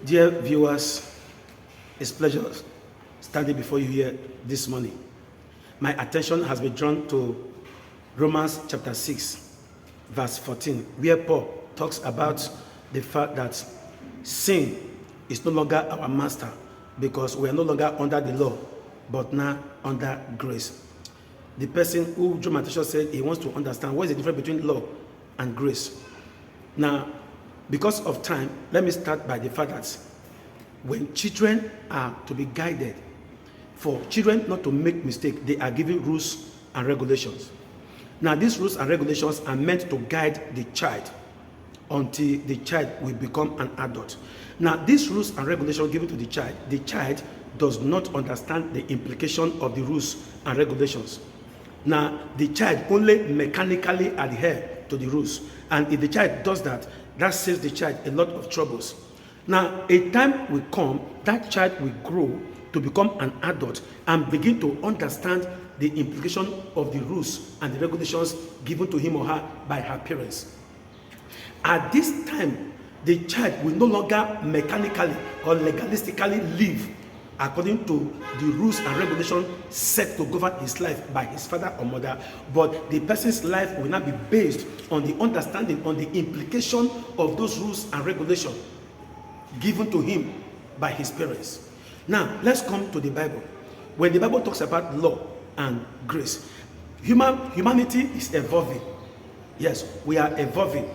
Dear viewers, it's a pleasure standing before you here this morning. My attention has been drawn to Romans chapter 6, verse 14, where Paul talks about the fact that sin is no longer our master because we are no longer under the law, but now under grace. The person who drew my attention said he wants to understand what is the difference between law and grace. Now, because of time, let me start by the fact that when children are to be guided, for children not to make mistakes, they are given rules and regulations. Now, these rules and regulations are meant to guide the child until the child will become an adult. Now, these rules and regulations given to the child does not understand the implication of the rules and regulations. Now, the child only mechanically adhere to the rules. And if the child does that, that saves the child a lot of troubles. Now, a time will come, that child will grow to become an adult and begin to understand the implication of the rules and the regulations given to him or her by her parents. At this time, the child will no longer mechanically or legalistically live according to the rules and regulations set to govern his life by his father or mother, but the person's life will not be based on the understanding, on the implication of those rules and regulations given to him by his parents. Now, let's come to the Bible. When the Bible talks about law and grace, humanity is evolving. Yes, we are evolving.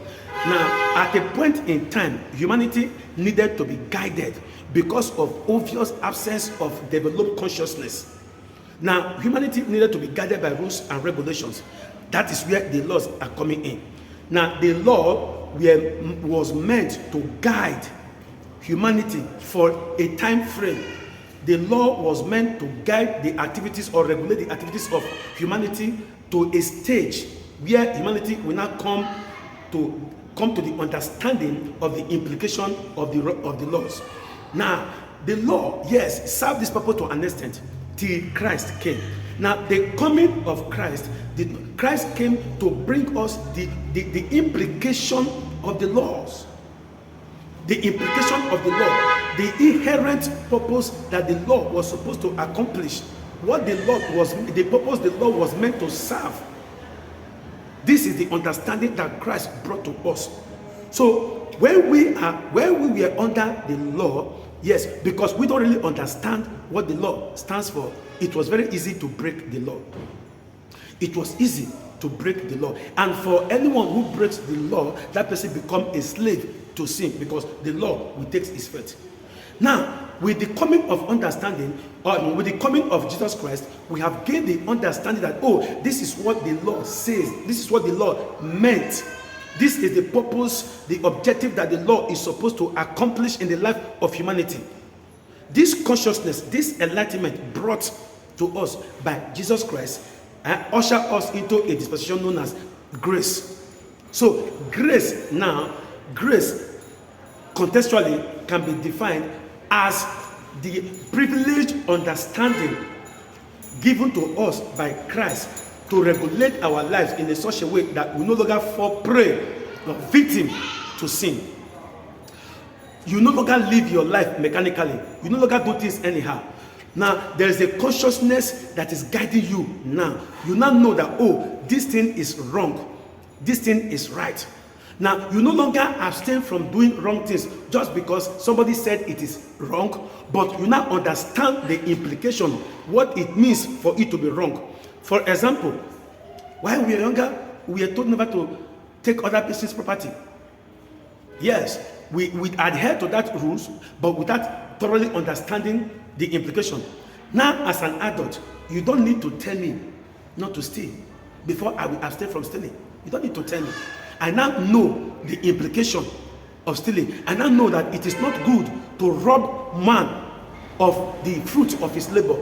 Now, at a point in time, humanity needed to be guided because of obvious absence of developed consciousness. Now, humanity needed to be guided by rules and regulations. That is where the laws are coming in. Now, the law was meant to guide humanity for a time frame. The law was meant to guide the activities or regulate the activities of humanity to a stage where humanity will not come to the understanding of the implication of the laws. Now, the law, yes, served this purpose to an extent till Christ came. Now, the coming of Christ came to bring us the implication of the laws. The implication of the law, the inherent purpose that the law was supposed to accomplish, what the purpose the law was meant to serve. This is the understanding that Christ brought to us. So when we were under the law, yes, because we don't really understand what the law stands for, it was very easy to break the law. It was easy to break the law. And for anyone who breaks the law, that person becomes a slave to sin because the law will take his fate. Now, with the coming of understanding, or with the coming of Jesus Christ, we have gained the understanding that, oh, this is what the law says. This is what the law meant. This is the purpose, the objective that the law is supposed to accomplish in the life of humanity. This consciousness, this enlightenment brought to us by Jesus Christ usher us into a dispensation known as grace. So grace contextually can be defined as the privileged understanding given to us by Christ to regulate our lives in such a way that we no longer fall prey or victim to sin. You no longer live your life mechanically. You no longer do things anyhow. Now, there is a consciousness that is guiding you now. You now know that, oh, this thing is wrong. This thing is right. Now, you no longer abstain from doing wrong things just because somebody said it is wrong, but you now understand the implication, what it means for it to be wrong. For example, while we were younger, we were told never to take other person's property. Yes, we adhere to that rules, but without thoroughly understanding the implication. Now, as an adult, you don't need to tell me not to steal before I will abstain from stealing. You don't need to tell me. I now know the implication of stealing. I now know that it is not good to rob man of the fruit of his labor.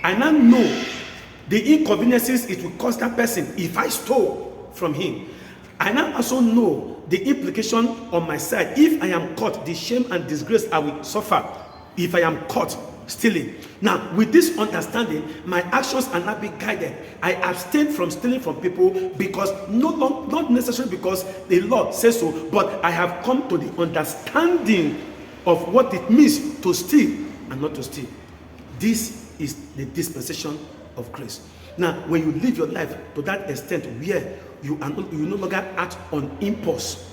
I now know the inconveniences it will cause that person if I stole from him. I now also know the implication on my side. If I am caught, the shame and disgrace I will suffer if I am caught stealing. Now, with this understanding, my actions are not being guided. I abstain from stealing from people because not necessarily because the law says so, but I have come to the understanding of what it means to steal and not to steal. This is the dispensation of grace. Now, when you live your life to that extent where you no longer act on impulse,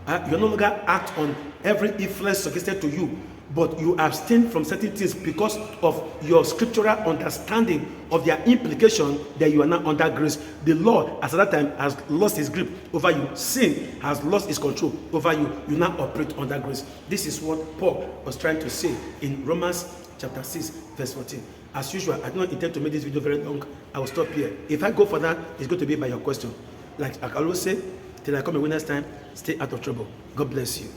you no longer act on every influence suggested to you, but you abstain from certain things because of your scriptural understanding of their implication, that you are now under grace. The law, as at that time, has lost its grip over you. Sin has lost its control over you. You now operate under grace. This is what Paul was trying to say in Romans chapter 6, verse 14. As usual, I do not intend to make this video very long. I will stop here. If I go for that, it's going to be by your question. Like I always say, till I come in next time, stay out of trouble. God bless you.